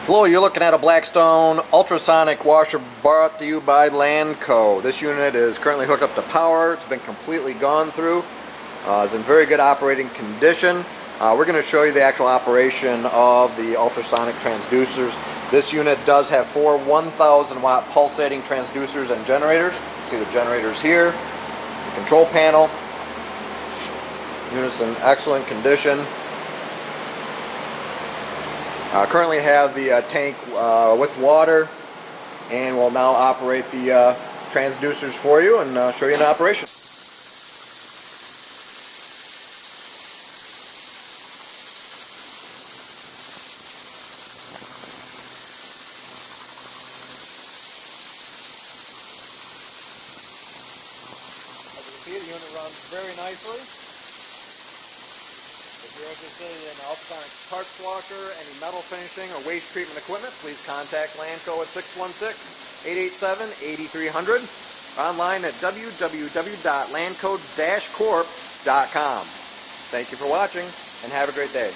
Hello, you're looking at a Blackstone ultrasonic washer brought to you by Lanco. This unit is currently hooked up to power. It's been completely gone through. It's in very good operating condition. We're going to show you the actual operation of the ultrasonic transducers. This unit does have four 1,000 watt pulsating transducers and generators. See the generators here, the control panel. Unit's in excellent condition. Currently have the tank with water, and we'll now operate the transducers for you and show you in operation. As you can see, the unit runs very nicely. If you're interested in ultrasonic parts washer, any metal finishing, or waste treatment equipment, please contact Lanco at 616-887-8300 or online at www.lanco-corp.com. Thank you for watching and have a great day.